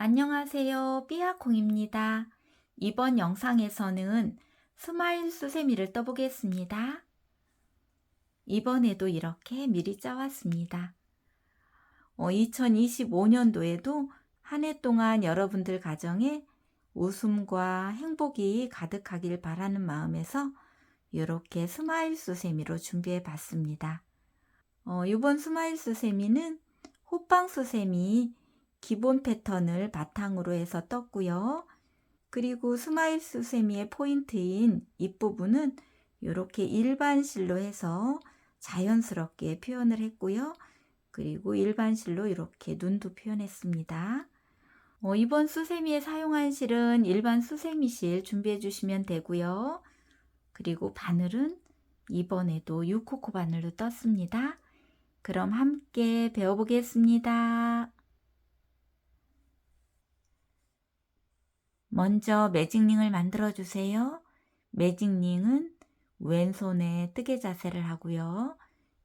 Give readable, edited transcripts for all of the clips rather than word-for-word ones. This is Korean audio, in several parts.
안녕하세요. 삐아콩입니다. 이번 영상에서는 스마일 수세미를 떠보겠습니다. 이번에도 이렇게 미리 짜왔습니다. 2025년도에도 한 해 동안 여러분들 가정에 웃음과 행복이 가득하길 바라는 마음에서 이렇게 스마일 수세미로 준비해 봤습니다. 이번 스마일 수세미는 호빵 수세미 기본 패턴을 바탕으로 해서 떴고요. 그리고 스마일 수세미의 포인트인 입부분은 이렇게 일반 실로 해서 자연스럽게 표현을 했고요. 그리고 일반 실로 이렇게 눈도 표현했습니다. 이번 수세미에 사용한 실은 일반 수세미 실 준비해 주시면 되고요. 그리고 바늘은 이번에도 6코코 바늘로 떴습니다. 그럼 함께 배워보겠습니다. 먼저 매직링을 만들어 주세요. 매직링은 왼손에 뜨개 자세를 하고요.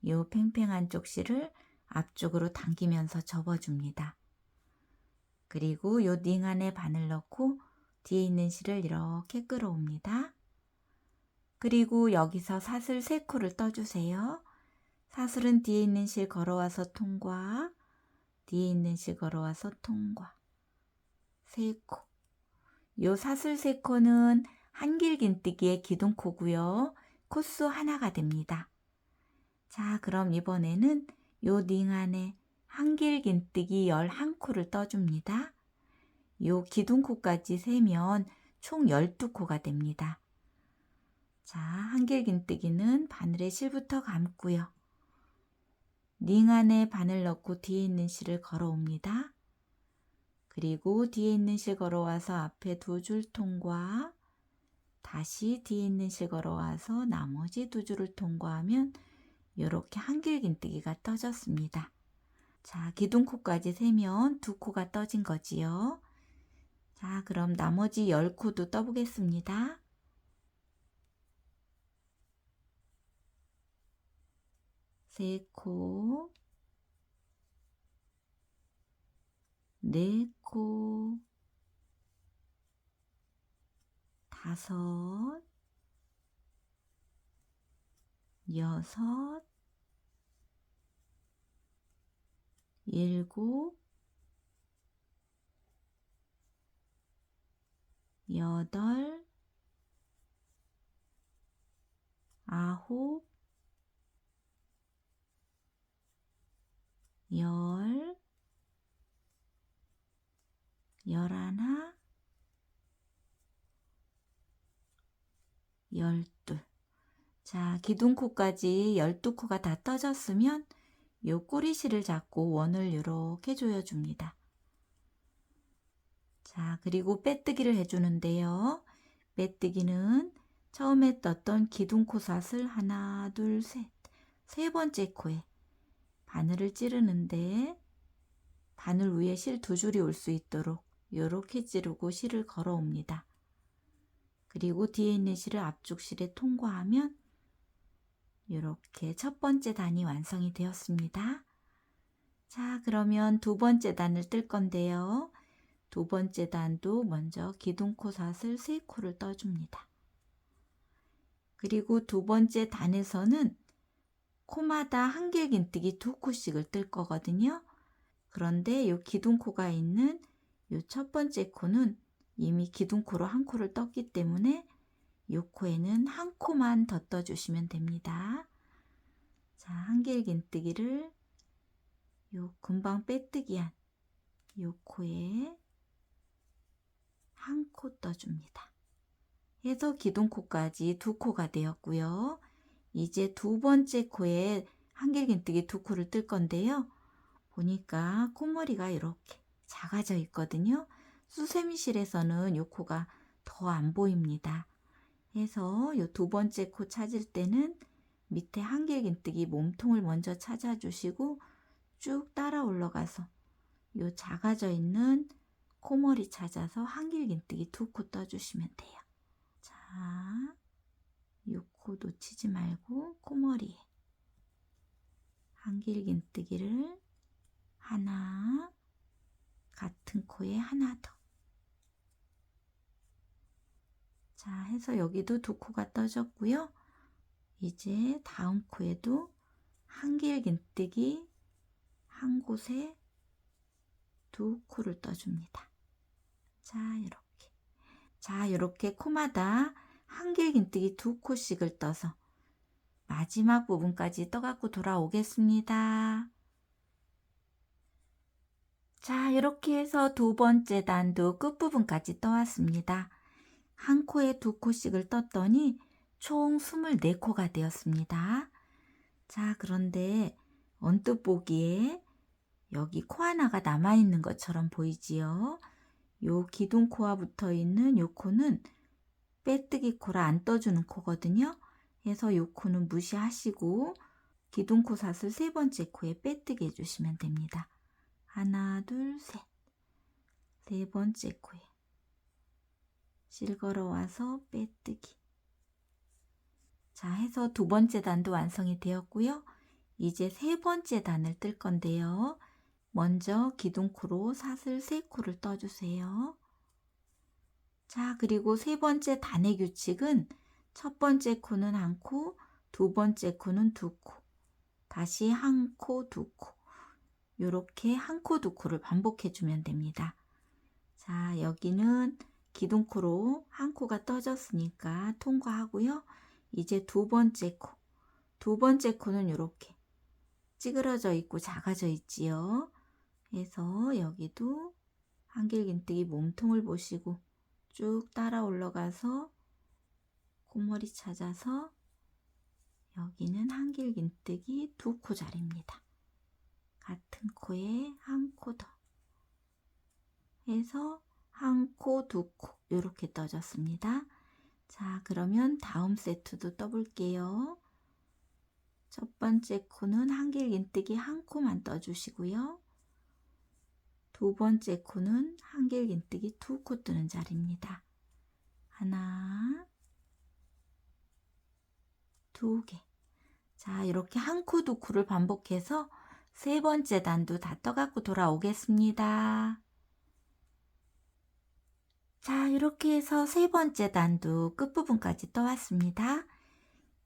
이 팽팽한 쪽 실을 앞쪽으로 당기면서 접어줍니다. 그리고 이 링 안에 바늘 넣고 뒤에 있는 실을 이렇게 끌어옵니다. 그리고 여기서 사슬 3코를 떠주세요. 사슬은 뒤에 있는 실 걸어와서 통과, 뒤에 있는 실 걸어와서 통과, 3코. 요 사슬 3코는 한길긴뜨기의 기둥코고요. 코수 하나가 됩니다. 자, 그럼 이번에는 요 링 안에 한길긴뜨기 11코를 떠줍니다. 요 기둥코까지 세면 총 12코가 됩니다. 자, 한길긴뜨기는 바늘에 실부터 감고요. 링 안에 바늘 넣고 뒤에 있는 실을 걸어옵니다. 그리고 뒤에 있는 실 걸어와서 앞에 2줄 통과, 다시 뒤에 있는 실 걸어와서 나머지 2줄을 통과하면 이렇게 한길긴뜨기가 떠졌습니다. 자, 기둥코까지 세면 2코가 떠진 거지요. 자, 그럼 나머지 10코도 떠보겠습니다. 세 코, 4코, 5, 6, 7, 8, 9, 10, 11, 12. 자, 기둥코까지 12코가 다 떠졌으면 요 꼬리실을 잡고 원을 이렇게 조여줍니다. 자, 그리고 빼뜨기를 해주는데요. 빼뜨기는 처음에 떴던 기둥코 사슬 하나, 둘, 셋, 3번째 코에 바늘을 찌르는데 바늘 위에 실 2줄이 올 수 있도록 이렇게 찌르고 실을 걸어옵니다. 그리고 뒤에 있는 실을 앞쪽 실에 통과하면 이렇게 첫 번째 단이 완성이 되었습니다. 자, 그러면 2번째 단을 뜰 건데요. 2번째 단도 먼저 기둥코 사슬 3코를 떠줍니다. 그리고 2번째 단에서는 코마다 한길긴뜨기 2코씩을 뜰 거거든요. 그런데 이 기둥코가 있는 이 첫 번째 코는 이미 기둥코로 1코를 떴기 때문에 이 코에는 1코만 더 떠주시면 됩니다. 자, 한길긴뜨기를 요 금방 빼뜨기한 요 코에 1코 떠줍니다. 해서 기둥코까지 2코가 되었고요. 이제 2번째 코에 한길긴뜨기 2코를 뜰 건데요. 보니까 콧머리가 이렇게 작아져 있거든요. 수세미실에서는 이 코가 더 안 보입니다. 해서 이 2번째 코 찾을 때는 밑에 한길긴뜨기 몸통을 먼저 찾아주시고 쭉 따라 올라가서 이 작아져 있는 코머리 찾아서 한길긴뜨기 2코 떠주시면 돼요. 자, 이 코 놓치지 말고 코머리에 한길긴뜨기를 하나, 같은 코에 하나 더. 자, 해서 여기도 두 코가 떠졌고요. 이제 다음 코에도 한길긴뜨기 한 곳에 두 코를 떠줍니다. 자, 이렇게. 자, 이렇게 코마다 한길긴뜨기 두 코씩을 떠서 마지막 부분까지 떠갖고 돌아오겠습니다. 자, 이렇게 해서 두 번째 단도 끝부분까지 떠왔습니다. 한 코에 두 코씩을 떴더니 총 24코가 되었습니다. 자, 그런데 언뜻 보기에 여기 코 하나가 남아있는 것처럼 보이지요? 요 기둥코와 붙어있는 요 코는 빼뜨기 코라 안 떠주는 코거든요. 그래서 요 코는 무시하시고 기둥코 사슬 세 번째 코에 빼뜨기 해주시면 됩니다. 하나, 둘, 셋. 세 번째 코에 실 걸어와서 빼뜨기. 자, 해서 두 번째 단도 완성이 되었고요. 이제 세 번째 단을 뜰 건데요. 먼저 기둥코로 사슬 3코를 떠주세요. 자, 그리고 세 번째 단의 규칙은 첫 번째 코는 한 코, 두 번째 코는 두 코, 다시 한 코, 두 코. 이렇게 한 코, 두 코를 반복해 주면 됩니다. 자, 여기는 기둥코로 한 코가 떠졌으니까 통과하고요. 이제 두 번째 코. 두 번째 코는 이렇게 찌그러져 있고 작아져 있지요. 그래서 여기도 한길긴뜨기 몸통을 보시고 쭉 따라 올라가서 콧머리 찾아서 여기는 한길긴뜨기 두 코 자리입니다. 같은 코에 한 코 더 해서 한 코, 두 코 이렇게 떠졌습니다. 자, 그러면 다음 세트도 떠볼게요. 첫 번째 코는 한길긴뜨기 한 코만 떠주시고요. 두 번째 코는 한길긴뜨기 두 코 뜨는 자리입니다. 하나, 두 개. 자, 이렇게 한 코, 두 코를 반복해서 세 번째 단도 다 떠갖고 돌아오겠습니다. 자, 이렇게 해서 세 번째 단도 끝부분까지 떠왔습니다.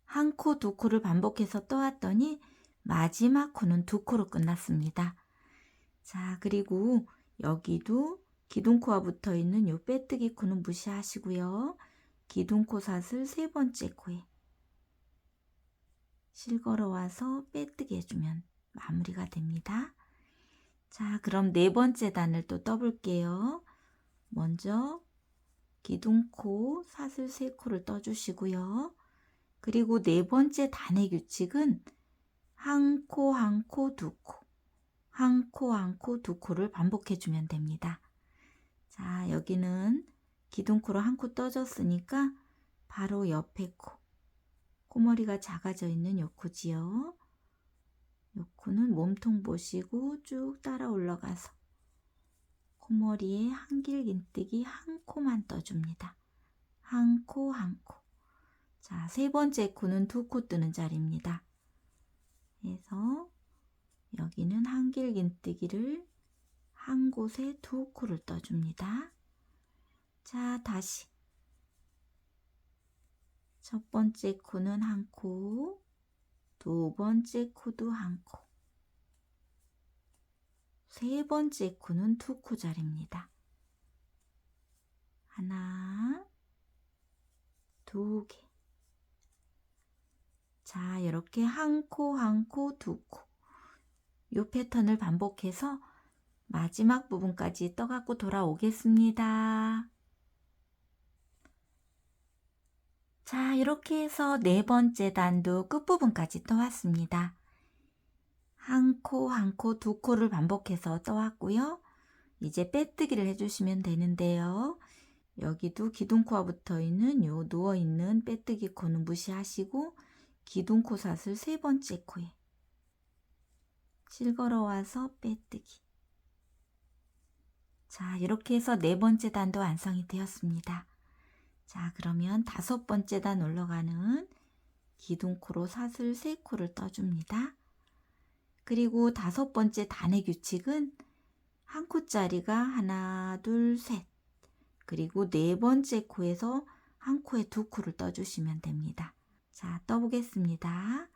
한 코, 두 코를 반복해서 떠왔더니 마지막 코는 두 코로 끝났습니다. 자, 그리고 여기도 기둥코와 붙어 있는 요 빼뜨기 코는 무시하시고요. 기둥코 사슬 세 번째 코에 실 걸어와서 빼뜨기 해주면 마무리가 됩니다. 자, 그럼 네 번째 단을 또 떠볼게요. 먼저 기둥코 사슬 세 코를 떠주시고요. 그리고 네 번째 단의 규칙은 한 코, 한 코, 두 코, 한 코, 한 코, 두 코를 반복해 주면 됩니다. 자, 여기는 기둥코로 한 코 떠졌으니까 바로 옆에 코, 코머리가 작아져 있는 요 코지요. 요 코는 몸통 보시고 쭉 따라 올라가서 코머리에 한길긴뜨기 한 코만 떠줍니다. 한 코, 한 코. 자, 세 번째 코는 두 코 뜨는 자리입니다. 그래서 여기는 한길긴뜨기를 한 곳에 두 코를 떠줍니다. 자, 다시 첫 번째 코는 한 코, 두 번째 코도 한 코, 세 번째 코는 두 코 자리입니다. 하나, 두 개. 자, 이렇게 한 코, 한 코, 두 코. 이 패턴을 반복해서 마지막 부분까지 떠갖고 돌아오겠습니다. 자, 이렇게 해서 네 번째 단도 끝부분까지 떠왔습니다. 한 코, 한 코, 두 코를 반복해서 떠왔고요. 이제 빼뜨기를 해주시면 되는데요. 여기도 기둥코와 붙어있는 요 누워있는 빼뜨기 코는 무시하시고 기둥코 사슬 세 번째 코에 실 걸어와서 빼뜨기. 자, 이렇게 해서 네 번째 단도 완성이 되었습니다. 자, 그러면 다섯 번째 단 올라가는 기둥코로 사슬 세 코를 떠줍니다. 그리고 다섯 번째 단의 규칙은 한 코짜리가 하나, 둘, 셋. 그리고 네 번째 코에서 한 코에 두 코를 떠주시면 됩니다. 자, 떠보겠습니다.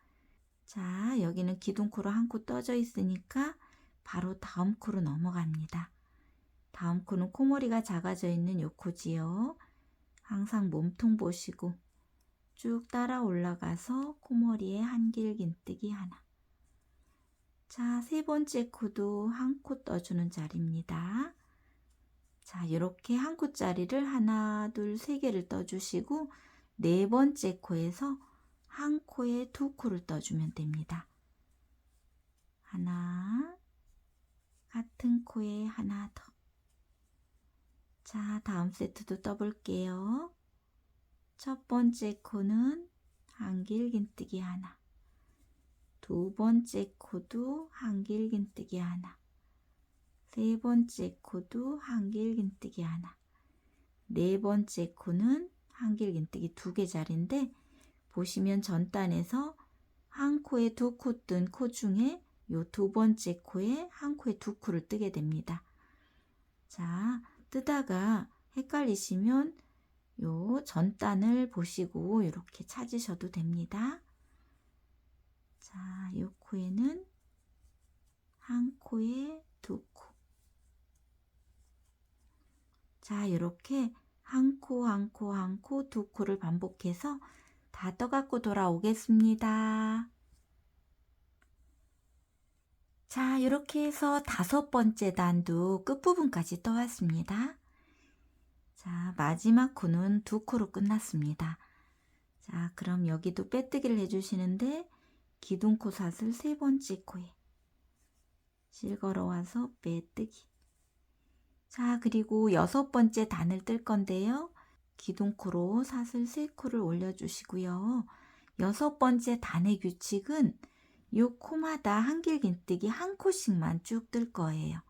자, 여기는 기둥코로 한 코 떠져 있으니까 바로 다음 코로 넘어갑니다. 다음 코는 코머리가 작아져 있는 요 코지요. 항상 몸통 보시고 쭉 따라 올라가서 코머리에 한길긴뜨기 하나. 자, 세 번째 코도 한 코 떠주는 자리입니다. 자, 이렇게 한 코짜리를 하나, 둘, 세 개를 떠주시고 네 번째 코에서 한 코에 두 코를 떠주면 됩니다. 하나, 같은 코에 하나 더. 자, 다음 세트도 떠볼게요. 첫 번째 코는 한길긴뜨기 하나. 두 번째 코도 한길긴뜨기 하나. 세 번째 코도 한길긴뜨기 하나. 네 번째 코는 한길긴뜨기 두 개 자리인데 보시면 전단에서 한 코에 두 코 뜬 코 중에 요 두 번째 코에 한 코에 두 코를 뜨게 됩니다. 자, 뜨다가 헷갈리시면 요 전단을 보시고 이렇게 찾으셔도 됩니다. 자, 요 코에는 한 코에 두 코. 자, 이렇게 한 코, 한 코, 한 코, 두 코를 반복해서 다 떠갖고 돌아오겠습니다. 자, 이렇게 해서 다섯 번째 단도 끝부분까지 떠왔습니다. 자, 마지막 코는 두 코로 끝났습니다. 자, 그럼 여기도 빼뜨기를 해주시는데 기둥코 사슬 세 번째 코에 실 걸어와서 빼뜨기. 자, 그리고 여섯 번째 단을 뜰 건데요. 기둥코로 사슬 세 코를 올려주시고요. 여섯 번째 단의 규칙은 요 코마다 한길긴뜨기 한 코씩만 쭉 뜰 거예요.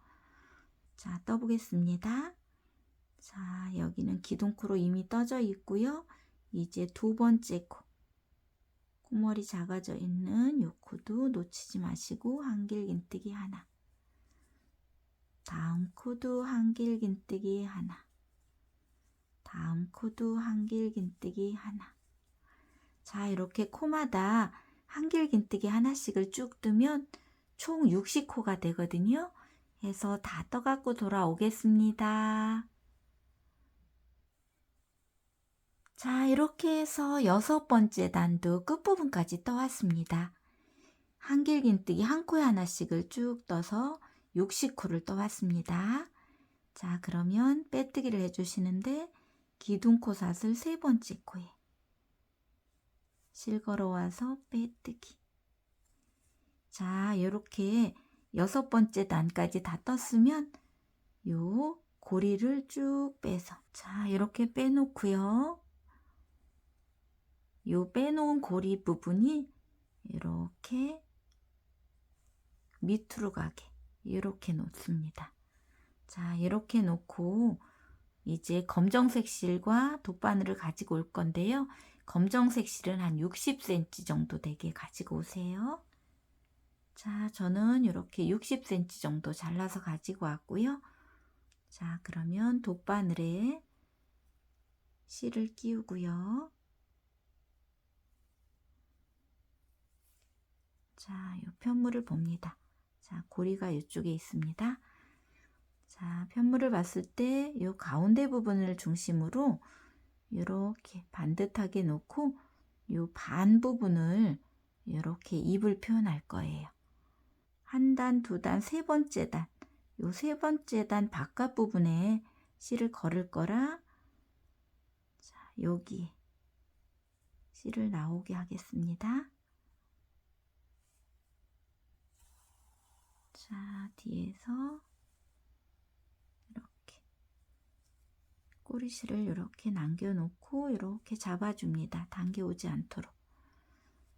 자, 떠보겠습니다. 자, 여기는 기둥코로 이미 떠져 있고요. 이제 두 번째 코. 코머리 작아져 있는 요 코도 놓치지 마시고 한길긴뜨기 하나. 다음 코도 한길긴뜨기 하나. 다음 코도 한길긴뜨기 하나. 자, 이렇게 코마다 한길긴뜨기 하나씩을 쭉 뜨면 총 60코가 되거든요. 해서 다 떠갖고 돌아오겠습니다. 자, 이렇게 해서 여섯 번째 단도 끝부분까지 떠왔습니다. 한길긴뜨기 한 코에 하나씩을 쭉 떠서 60코를 떠왔습니다. 자, 그러면 빼뜨기를 해주시는데 기둥코 사슬 세 번째 코에 실 걸어와서 빼뜨기. 자, 이렇게 여섯 번째 단까지 다 떴으면 요 고리를 쭉 빼서 자, 이렇게 빼놓고요. 요 빼놓은 고리 부분이 이렇게 밑으로 가게 이렇게 놓습니다. 자, 이렇게 놓고 이제 검정색 실과 돗바늘을 가지고 올 건데요. 검정색 실은 한 60cm 정도 되게 가지고 오세요. 자, 저는 이렇게 60cm 정도 잘라서 가지고 왔고요. 자, 그러면 돗바늘에 실을 끼우고요. 자, 이 편물을 봅니다. 자, 고리가 이쪽에 있습니다. 자, 편물을 봤을 때 이 가운데 부분을 중심으로 이렇게 반듯하게 놓고 이 반 부분을 이렇게 입을 표현할 거예요. 한 단, 두 단, 세 번째 단, 이 세 번째 단 바깥 부분에 실을 걸을 거라 자, 여기 실을 나오게 하겠습니다. 자, 뒤에서 이렇게 꼬리실을 이렇게 남겨놓고 이렇게 잡아줍니다. 당겨오지 않도록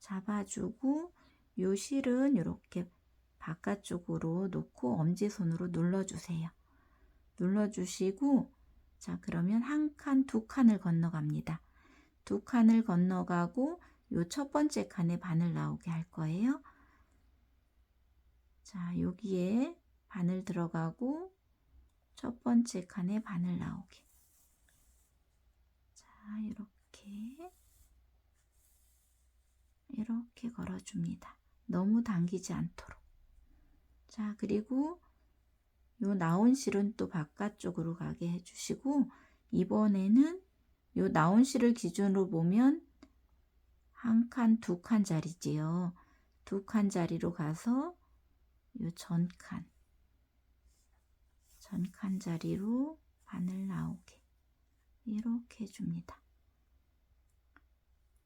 잡아주고 요 실은 이렇게 바깥쪽으로 놓고 엄지손으로 눌러주세요. 눌러주시고 자, 그러면 한 칸, 두 칸을 건너갑니다. 두 칸을 건너가고 요 첫 번째 칸에 바늘 나오게 할 거예요. 자, 여기에 바늘 들어가고 첫 번째 칸에 바늘 나오게. 자, 이렇게 걸어줍니다. 너무 당기지 않도록. 자, 그리고 요 나온 실은 또 바깥쪽으로 가게 해주시고, 이번에는 요 나온 실을 기준으로 보면 한 칸, 두 칸짜리지요. 두 칸짜리로 가서 요 전칸 자리로 바늘 나오게 이렇게 해줍니다.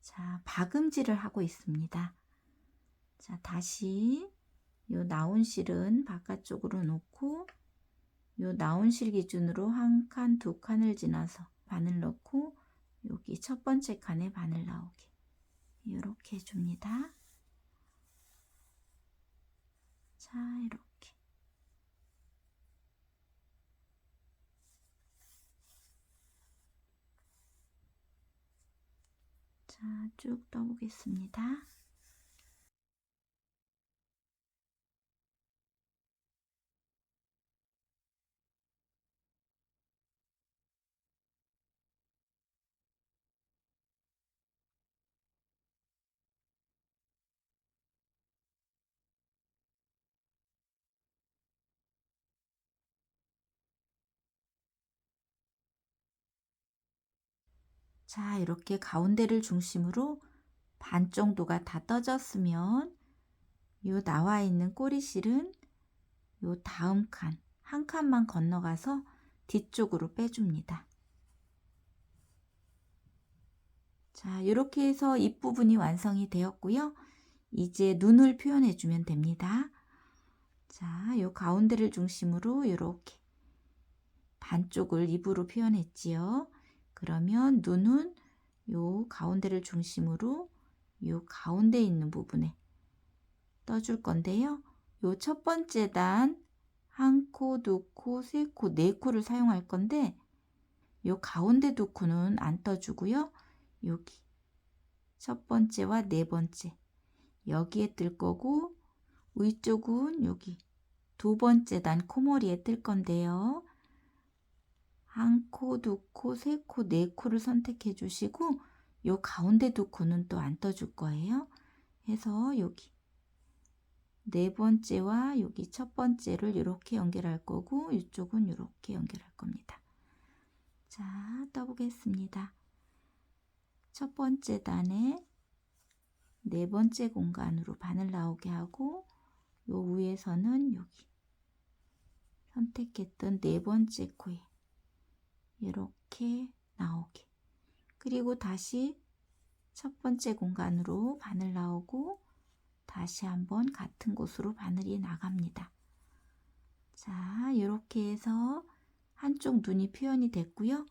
자, 박음질을 하고 있습니다. 자, 다시 요 나온 실은 바깥쪽으로 놓고 요 나온 실 기준으로 한 칸, 두 칸을 지나서 바늘 넣고 여기 첫 번째 칸에 바늘 나오게 이렇게 해줍니다. 자, 이렇게. 자, 쭉 떠보겠습니다. 자, 이렇게 가운데를 중심으로 반 정도가 다 떠졌으면 요 나와 있는 꼬리실은 요 다음 칸, 한 칸만 건너가서 뒤쪽으로 빼줍니다. 자, 이렇게 해서 입부분이 완성이 되었고요. 이제 눈을 표현해 주면 됩니다. 자, 요 가운데를 중심으로 이렇게 반쪽을 입으로 표현했지요. 그러면 눈은 요 가운데를 중심으로 요 가운데 있는 부분에 떠줄 건데요. 요 첫 번째 단 한 코, 두 코, 세 코, 네 코를 사용할 건데 요 가운데 두 코는 안 떠주고요. 여기 첫 번째와 네 번째 여기에 뜰 거고 위쪽은 여기 두 번째 단 코머리에 뜰 건데요. 한 코, 두 코, 세 코, 네 코를 선택해 주시고 요 가운데 두 코는 또 안 떠줄 거예요. 해서 여기 네 번째와 여기 첫 번째를 이렇게 연결할 거고 이쪽은 이렇게 연결할 겁니다. 자, 떠보겠습니다. 첫 번째 단에 네 번째 공간으로 바늘 나오게 하고 요 위에서는 여기 선택했던 네 번째 코에 이렇게 나오게, 그리고 다시 첫 번째 공간으로 바늘 나오고 다시 한번 같은 곳으로 바늘이 나갑니다. 자, 이렇게 해서 한쪽 눈이 표현이 됐고요.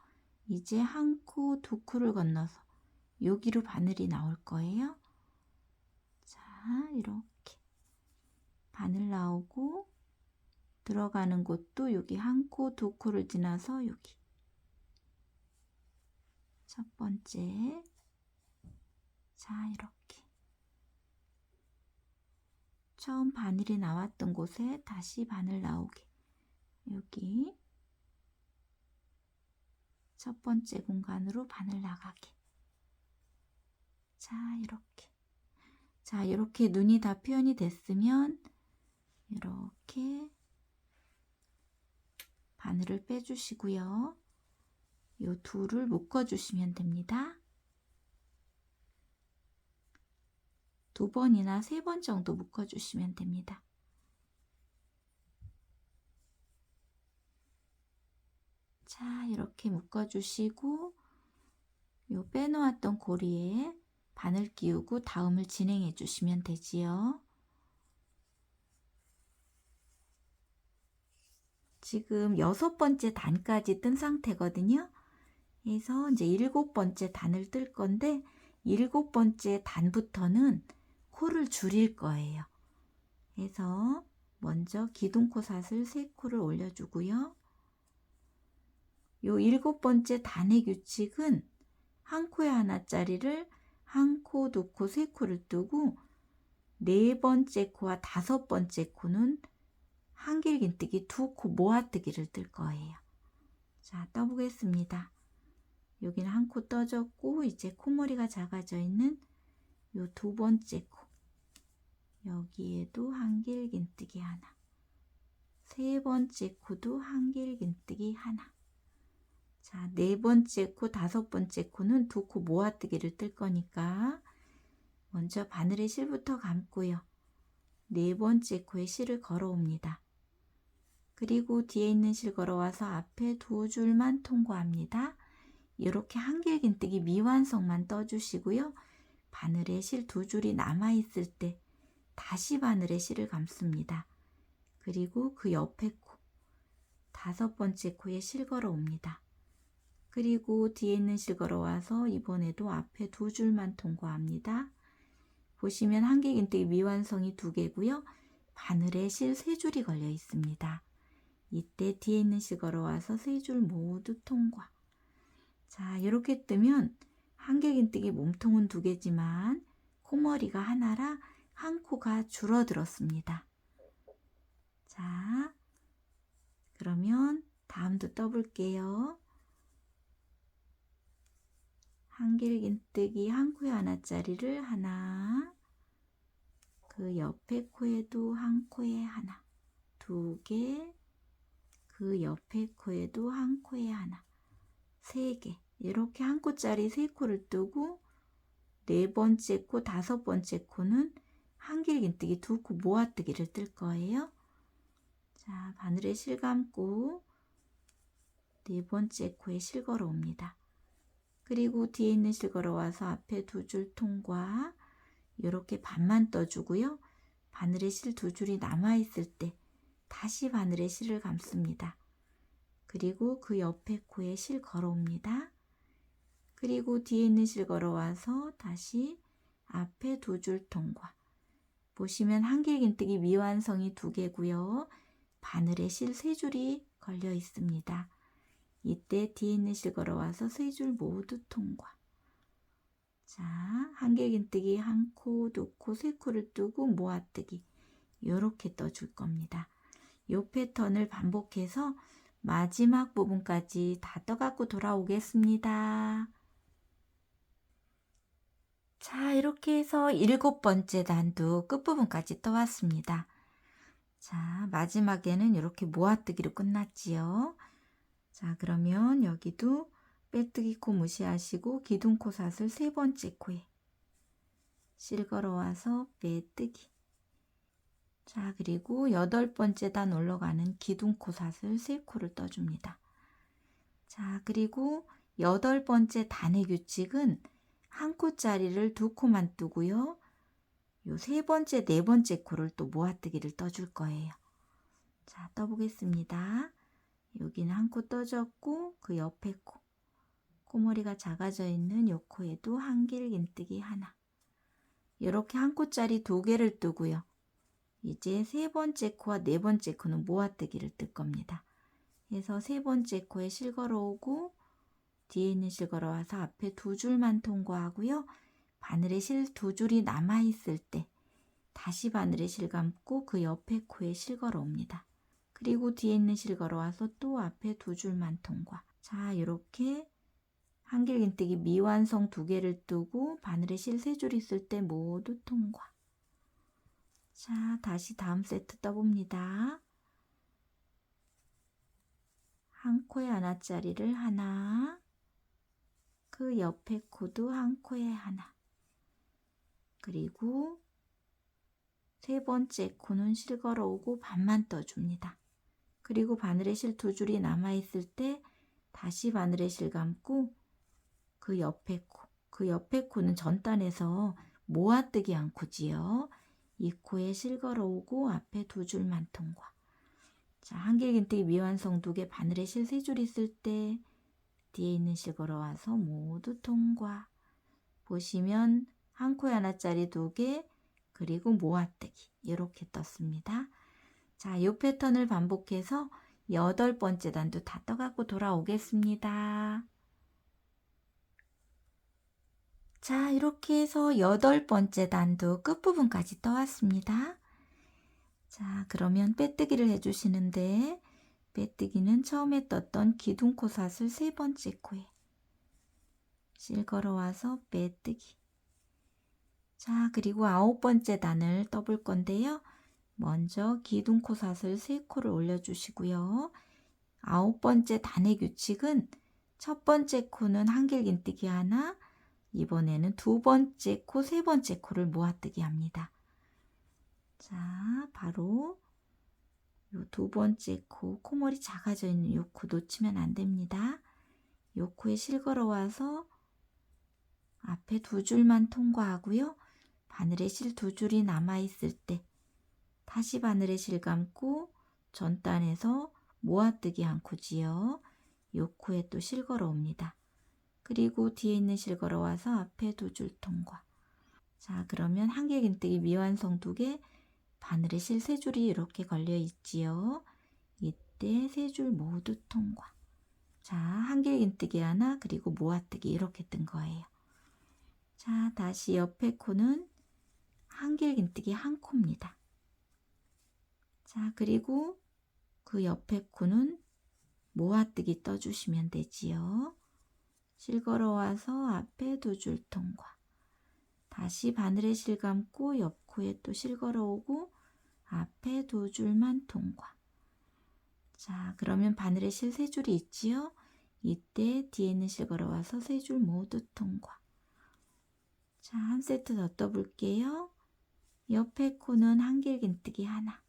이제 한 코, 두 코를 건너서 여기로 바늘이 나올 거예요. 자, 이렇게 바늘 나오고 들어가는 곳도 여기 한 코, 두 코를 지나서 여기 첫 번째. 자, 이렇게 처음 바늘이 나왔던 곳에 다시 바늘 나오게 여기 첫 번째 공간으로 바늘 나가게. 자, 이렇게. 자, 이렇게 눈이 다 표현이 됐으면 이렇게 바늘을 빼주시고요. 이 둘을 묶어주시면 됩니다. 두 번이나 세 번 정도 묶어주시면 됩니다. 자, 이렇게 묶어주시고 요 빼놓았던 고리에 바늘 끼우고 다음을 진행해 주시면 되지요. 지금 6번째 단까지 뜬 상태거든요. 그래서 이제 7번째 단을 뜰 건데 7번째 단부터는 코를 줄일 거예요. 그래서 먼저 기둥코삿을 3코를 올려주고요. 요 7번째 단의 규칙은 한 코에 하나짜리를 한 코, 두 코, 세 코를 뜨고 네 번째 코와 다섯 번째 코는 한길긴뜨기 두 코 모아뜨기를 뜰 거예요. 자, 떠보겠습니다. 여기는 한 코 떠졌고 이제 콧머리가 작아져 있는 요 두 번째 코, 여기에도 한길긴뜨기 하나, 세 번째 코도 한길긴뜨기 하나. 자, 네 번째 코, 다섯 번째 코는 두 코 모아뜨기를 뜰 거니까 먼저 바늘에 실부터 감고요. 네 번째 코에 실을 걸어옵니다. 그리고 뒤에 있는 실 걸어와서 앞에 두 줄만 통과합니다. 이렇게 한길긴뜨기 미완성만 떠주시고요. 바늘에 실 두 줄이 남아있을 때 다시 바늘에 실을 감습니다. 그리고 그 옆에 코, 다섯 번째 코에 실 걸어옵니다. 그리고 뒤에 있는 실 걸어와서 이번에도 앞에 두 줄만 통과합니다. 보시면 한길긴뜨기 미완성이 두 개고요. 바늘에 실 세 줄이 걸려 있습니다. 이때 뒤에 있는 실 걸어와서 세 줄 모두 통과. 자, 이렇게 뜨면 한길긴뜨기 몸통은 두 개지만 콧머리가 하나라 한 코가 줄어들었습니다. 자, 그러면 다음도 떠볼게요. 한길긴뜨기 한 코에 하나짜리를 하나, 그 옆에 코에도 한 코에 하나, 두 개, 그 옆에 코에도 한 코에 하나, 세 개. 이렇게 한 코짜리 세 코를 뜨고 네 번째 코, 다섯 번째 코는 한길긴뜨기 두 코 모아뜨기를 뜰 거예요. 자, 바늘에 실 감고 네 번째 코에 실 걸어옵니다. 그리고 뒤에 있는 실 걸어와서 앞에 두 줄 통과. 이렇게 반만 떠주고요. 바늘에 실 두 줄이 남아있을 때 다시 바늘에 실을 감습니다. 그리고 그 옆에 코에 실 걸어옵니다. 그리고 뒤에 있는 실 걸어와서 다시 앞에 두 줄 통과. 보시면 한길긴뜨기 미완성이 두 개고요. 바늘에 실 세 줄이 걸려 있습니다. 이때 뒤에 있는 실 걸어와서 세 줄 모두 통과. 자, 한길긴뜨기 한 코, 두 코, 세 코를 뜨고 모아뜨기. 이렇게 떠줄 겁니다. 이 패턴을 반복해서 마지막 부분까지 다 떠갖고 돌아오겠습니다. 자, 이렇게 해서 일곱 번째 단도 끝부분까지 떠왔습니다. 자, 마지막에는 이렇게 모아뜨기로 끝났지요. 자, 그러면 여기도 빼뜨기 코 무시하시고 기둥코 사슬 세 번째 코에 실 걸어와서 빼뜨기. 자, 그리고 여덟 번째 단 올라가는 기둥코 사슬 세 코를 떠줍니다. 자, 그리고 여덟 번째 단의 규칙은 한 코짜리를 두 코만 뜨고요. 요 세 번째, 네 번째 코를 또 모아뜨기를 떠줄 거예요. 자, 떠보겠습니다. 여기는 한 코 떠졌고 그 옆에 코, 코머리가 작아져 있는 요 코에도 한길긴뜨기 하나. 이렇게 한 코짜리 두 개를 뜨고요. 이제 세 번째 코와 네 번째 코는 모아뜨기를 뜰 겁니다. 그래서 세 번째 코에 실 걸어오고 뒤에 있는 실 걸어와서 앞에 두 줄만 통과하고요. 바늘에 실 두 줄이 남아있을 때 다시 바늘에 실 감고 그 옆에 코에 실 걸어옵니다. 그리고 뒤에 있는 실 걸어와서 또 앞에 두 줄만 통과. 자, 이렇게 한길긴뜨기 미완성 두 개를 뜨고 바늘에 실 세 줄 있을 때 모두 통과. 자, 다시 다음 세트 떠봅니다. 한 코에 하나짜리를 하나, 그 옆에 코도 한 코에 하나, 그리고 세 번째 코는 실 걸어오고 반만 떠줍니다. 그리고 바늘에 실 두 줄이 남아있을 때 다시 바늘에 실 감고 그 옆에 코, 그 옆에 코는 전단에서 모아뜨기 한 코지요. 이 코에 실 걸어오고 앞에 두 줄만 통과. 자, 한길긴뜨기 미완성 두 개 바늘에 실 세 줄 있을 때 뒤에 있는 실 걸어와서 모두 통과. 보시면 한 코에 하나짜리 두 개, 그리고 모아뜨기 이렇게 떴습니다. 자, 이 패턴을 반복해서 여덟 번째 단도 다 떠갖고 돌아오겠습니다. 자, 이렇게 해서 여덟 번째 단도 끝부분까지 떠왔습니다. 자, 그러면 빼뜨기를 해주시는데 빼뜨기는 처음에 떴던 기둥코삿을 세 번째 코에 실 걸어와서 빼뜨기. 자, 그리고 9번째 단을 떠볼 건데요. 먼저 기둥코삿을 3코를 올려주시고요. 9번째 단의 규칙은 첫 번째 코는 한길긴뜨기 하나, 이번에는 두 번째 코, 세 번째 코를 모아뜨기 합니다. 자, 바로 요 두 번째 코, 코머리 작아져 있는 요 코 놓치면 안 됩니다. 요 코에 실 걸어와서 앞에 두 줄만 통과하고요. 바늘에 실 두 줄이 남아있을 때 다시 바늘에 실 감고 전단에서 모아뜨기 한 코지요. 요 코에 또 실 걸어 옵니다. 그리고 뒤에 있는 실 걸어와서 앞에 두 줄 통과. 자, 그러면 한길긴뜨기 미완성 2개, 바늘에 실 3줄이 이렇게 걸려 있지요. 이때 3줄 모두 통과. 자, 한길긴뜨기 하나, 그리고 모아뜨기 이렇게 뜬 거예요. 자, 다시 옆에 코는 한길긴뜨기 한 코입니다. 자, 그리고 그 옆에 코는 모아뜨기 떠주시면 되지요. 실 걸어와서 앞에 두 줄 통과. 다시 바늘에 실 감고 옆 코에 또 실 걸어오고 앞에 두 줄만 통과. 자, 그러면 바늘에 실 3줄이 있지요. 이때 뒤에 있는 실 걸어와서 3줄 모두 통과. 자, 한 세트 더 떠볼게요. 옆에 코는 한길긴뜨기 하나.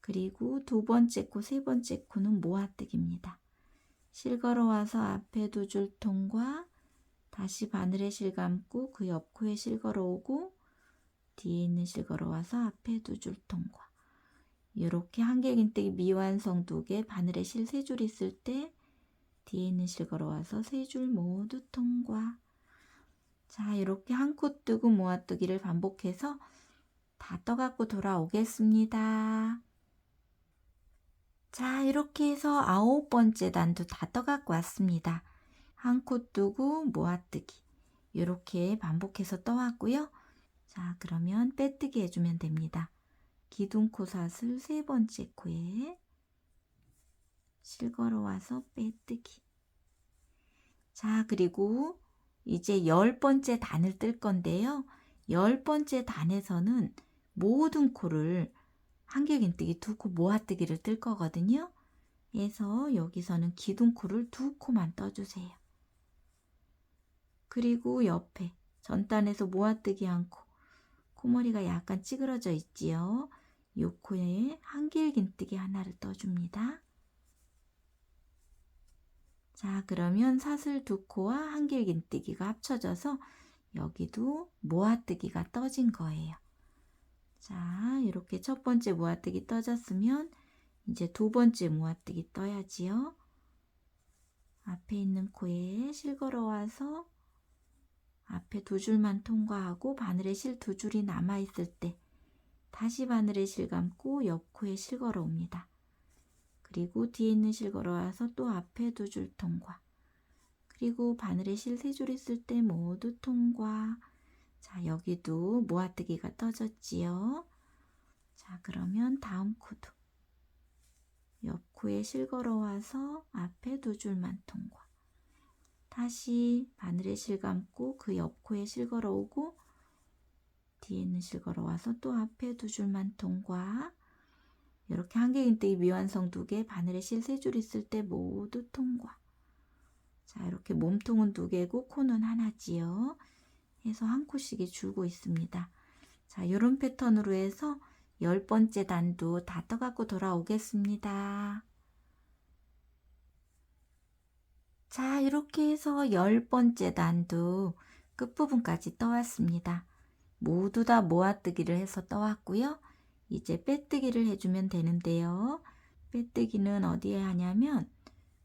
그리고 두 번째 코, 세 번째 코는 모아뜨기입니다. 실 걸어와서 앞에 두 줄 통과, 다시 바늘에 실 감고 그 옆 코에 실 걸어오고 뒤에 있는 실 걸어와서 앞에 두 줄 통과. 이렇게 한길긴뜨기 미완성 2개, 바늘에 실 3줄 있을 때 뒤에 있는 실 걸어와서 3줄 모두 통과. 자, 이렇게 한 코 뜨고 모아뜨기를 반복해서 다 떠갖고 돌아오겠습니다. 자, 이렇게 해서 9번째 단도 다 떠갖고 왔습니다. 한 코 뜨고 모아뜨기 이렇게 반복해서 떠왔고요. 자, 그러면 빼뜨기 해주면 됩니다. 기둥코삿을 세 번째 코에 실 걸어와서 빼뜨기. 자, 그리고 이제 10번째 단을 뜰 건데요. 10번째 단에서는 모든 코를 한길긴뜨기 2코 모아뜨기를 뜰 거거든요. 그래서 여기서는 기둥코를 2코만 떠주세요. 그리고 옆에 전단에서 모아뜨기 한 코, 코머리가 약간 찌그러져 있지요. 이 코에 한길긴뜨기 하나를 떠줍니다. 자, 그러면 사슬 2코와 한길긴뜨기가 합쳐져서 여기도 모아뜨기가 떠진 거예요. 자, 이렇게 첫 번째 모아뜨기 떠졌으면 이제 두 번째 모아뜨기 떠야지요. 앞에 있는 코에 실 걸어와서 앞에 두 줄만 통과하고 바늘에 실 두 줄이 남아있을 때 다시 바늘에 실 감고 옆 코에 실 걸어 옵니다. 그리고 뒤에 있는 실 걸어와서 또 앞에 두 줄 통과. 그리고 바늘에 실 3줄 있을 때 모두 통과. 자, 여기도 모아뜨기가 떠졌지요. 자, 그러면 다음 코도 옆 코에 실 걸어와서 앞에 두 줄만 통과. 다시 바늘에 실 감고 그 옆 코에 실 걸어오고 뒤에 있는 실 걸어와서 또 앞에 두 줄만 통과. 이렇게 한길긴뜨기 미완성 2개, 바늘에 실 3줄 있을 때 모두 통과. 자, 이렇게 몸통은 2개고 코는 하나지요. 해서 한 코씩이 줄고 있습니다. 자, 이런 패턴으로 해서 10번째 단도 다 떠갖고 돌아오겠습니다. 자, 이렇게 해서 10번째 단도 끝부분까지 떠왔습니다. 모두 다 모아뜨기를 해서 떠왔고요. 이제 빼뜨기를 해주면 되는데요. 빼뜨기는 어디에 하냐면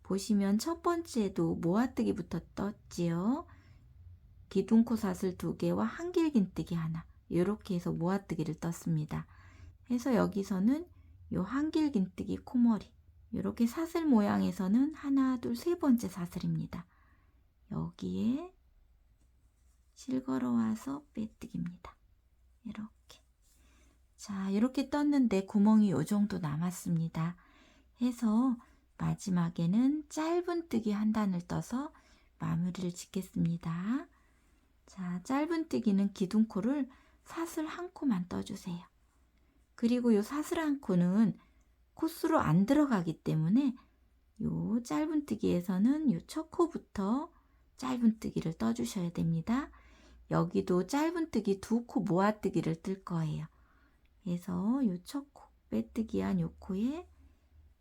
보시면 첫 번째도 모아뜨기부터 떴지요. 기둥코삿을 2개와 한길긴뜨기 하나, 이렇게 해서 모아뜨기를 떴습니다. 해서 여기서는 요 한길긴뜨기 코머리, 이렇게 사슬 모양에서는 하나, 둘, 세 번째 사슬입니다. 여기에 실 걸어와서 빼뜨기입니다. 이렇게. 자, 이렇게 떴는데 구멍이 요 정도 남았습니다. 해서 마지막에는 짧은뜨기 한 단을 떠서 마무리를 짓겠습니다. 자, 짧은뜨기는 기둥코를 사슬 한 코만 떠주세요. 그리고 요 사슬 한 코는 코스로 안 들어가기 때문에 요 짧은뜨기에서는 요 첫 코부터 짧은뜨기를 떠주셔야 됩니다. 여기도 짧은뜨기 두 코 모아뜨기를 뜰 거예요. 그래서 요 첫 코, 빼뜨기한 요 코에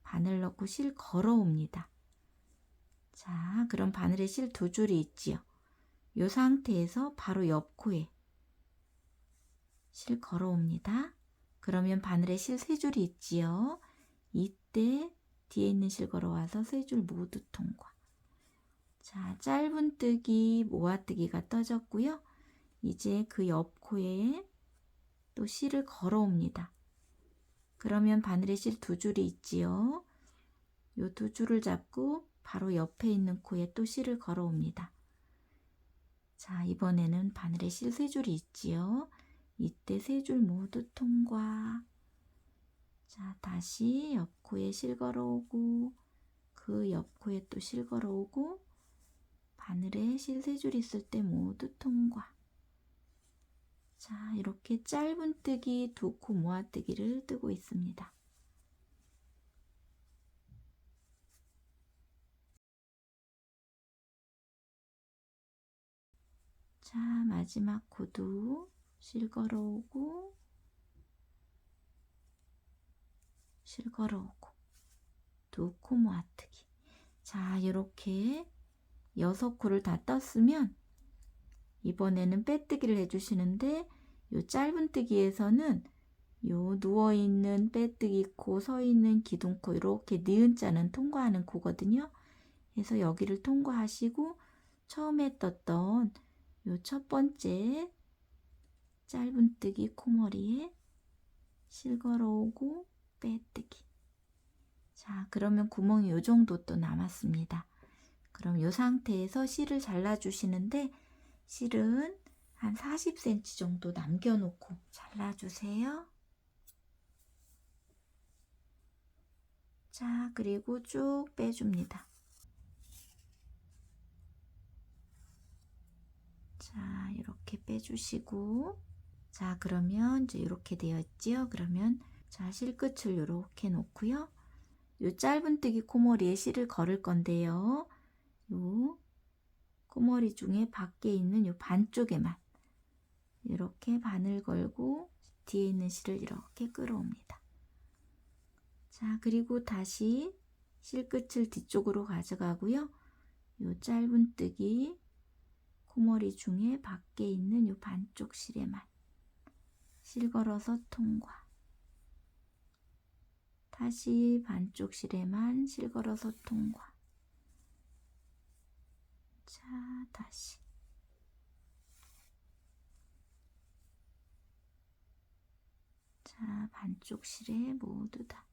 바늘 넣고 실 걸어옵니다. 자, 그럼 바늘에 실 두 줄이 있지요. 요 상태에서 바로 옆 코에 실 걸어옵니다. 그러면 바늘에 실 세 줄이 있지요. 이때 뒤에 있는 실 걸어와서 세 줄 모두 통과. 자, 짧은뜨기, 모아뜨기가 떠졌고요. 이제 그 옆 코에 또 실을 걸어옵니다. 그러면 바늘에 실 두 줄이 있지요. 요 두 줄을 잡고 바로 옆에 있는 코에 또 실을 걸어옵니다. 자, 이번에는 바늘에 실 세 줄이 있지요. 이때 세 줄 모두 통과. 자, 다시 옆 코에 실 걸어오고 그 옆 코에 또 실 걸어오고 바늘에 실 세 줄 있을 때 모두 통과. 자, 이렇게 짧은뜨기 두 코 모아뜨기를 뜨고 있습니다. 자, 마지막 코도 실 걸어오고 실 걸어오고 두 코 모아뜨기. 자, 이렇게 6코를 다 떴으면 이번에는 빼뜨기를 해주시는데 요 짧은뜨기에서는 요 누워있는 빼뜨기 코, 서있는 기둥코 이렇게 니은 자는 통과하는 코거든요. 그래서 여기를 통과하시고 처음에 떴던 요 첫 번째 짧은뜨기 코머리에 실 걸어오고 빼뜨기. 자, 그러면 구멍이 요 정도 또 남았습니다. 그럼 요 상태에서 실을 잘라주시는데 실은 한 40cm 정도 남겨놓고 잘라주세요. 자, 그리고 쭉 빼줍니다. 자, 이렇게 빼주시고 자, 그러면 이제 이렇게 되어 있지요. 그러면 자, 실끝을 이렇게 놓고요. 요 짧은뜨기 코머리에 실을 걸을 건데요. 요 코머리 중에 밖에 있는 요 반쪽에만 이렇게 바늘 걸고 뒤에 있는 실을 이렇게 끌어옵니다. 자, 그리고 다시 실끝을 뒤쪽으로 가져가고요. 요 짧은뜨기 코머리 중에 밖에 있는 요 반쪽 실에만 실 걸어서 통과. 다시 반쪽 실에만 실 걸어서 통과. 자, 다시. 자, 반쪽 실에 모두 다.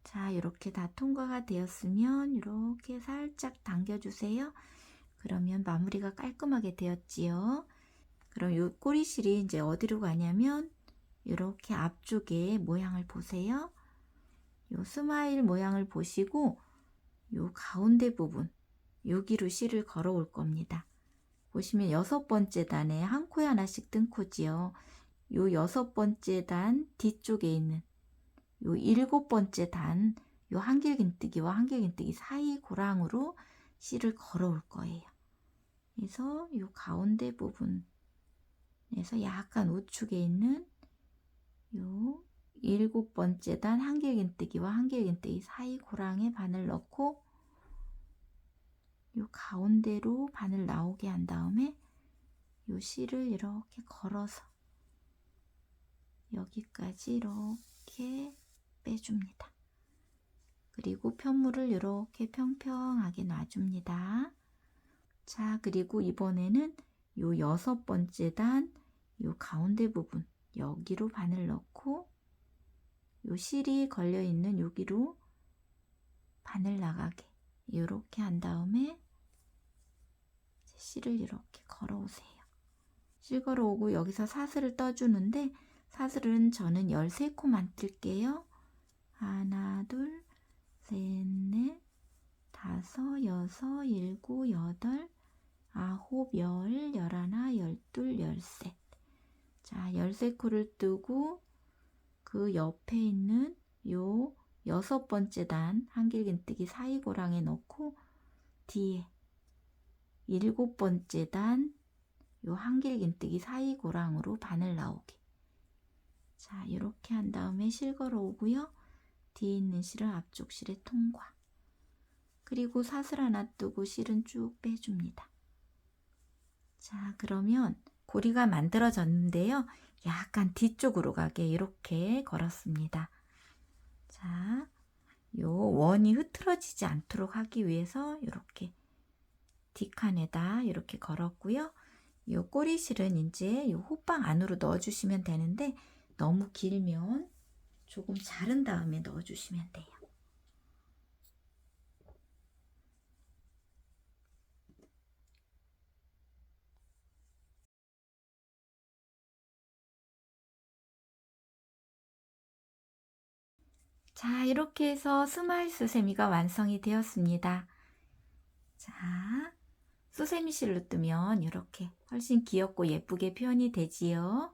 자, 이렇게 다 통과가 되었으면 이렇게 살짝 당겨주세요. 그러면 마무리가 깔끔하게 되었지요. 그럼 요 꼬리실이 이제 어디로 가냐면 이렇게 앞쪽에 모양을 보세요. 요 스마일 모양을 보시고 요 가운데 부분 여기로 실을 걸어 올 겁니다. 보시면 6번째 단에 한 코에 하나씩 뜬 코지요. 요 6번째 단 뒤쪽에 있는 요 7번째 단 요 한길긴뜨기와 한길긴뜨기 사이 고랑으로 실을 걸어 올 거예요. 그래서 요 가운데 부분에서 약간 우측에 있는 요 7번째 단 한길긴뜨기와 한길긴뜨기 사이 고랑에 바늘 넣고 요 가운데로 바늘 나오게 한 다음에 요 실을 이렇게 걸어서 여기까지 이렇게 빼줍니다. 그리고 편물을 이렇게 평평하게 놔줍니다. 자, 그리고 이번에는 요 6번째 단 요 가운데 부분 여기로 바늘 넣고 요 실이 걸려 있는 여기로 바늘 나가게 이렇게 한 다음에 실을 이렇게 걸어오세요. 실 걸어오고 여기서 사슬을 떠주는데 사슬은 저는 13코만 뜰게요. 하나, 둘, 셋, 넷, 다섯, 여섯, 일곱, 여덟, 아홉, 열, 열하나, 열둘, 열셋. 자, 13코를 뜨고 그 옆에 있는 요 6번째 단 한길긴뜨기 사이고랑에 넣고 뒤에 7번째 단 요 한길긴뜨기 사이고랑으로 바늘 나오게. 자, 이렇게 한 다음에 실 걸어 오고요. 뒤에 있는 실을 앞쪽 실에 통과. 그리고 사슬 하나 뜨고 실은 쭉 빼줍니다. 자, 그러면 고리가 만들어졌는데요. 약간 뒤쪽으로 가게 이렇게 걸었습니다. 자, 요 원이 흐트러지지 않도록 하기 위해서 이렇게 뒷칸에다 이렇게 걸었고요. 요 꼬리실은 이제 요 호빵 안으로 넣어주시면 되는데 너무 길면 조금 자른 다음에 넣어주시면 돼요. 자, 이렇게 해서 스마일 수세미가 완성이 되었습니다. 자, 수세미 실로 뜨면 이렇게 훨씬 귀엽고 예쁘게 표현이 되지요.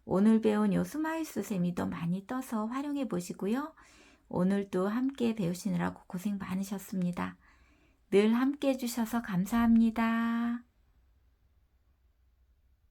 오늘 배운 요 스마일 수세미도 많이 떠서 활용해 보시고요. 오늘도 함께 배우시느라고 고생 많으셨습니다. 늘 함께 해주셔서 감사합니다.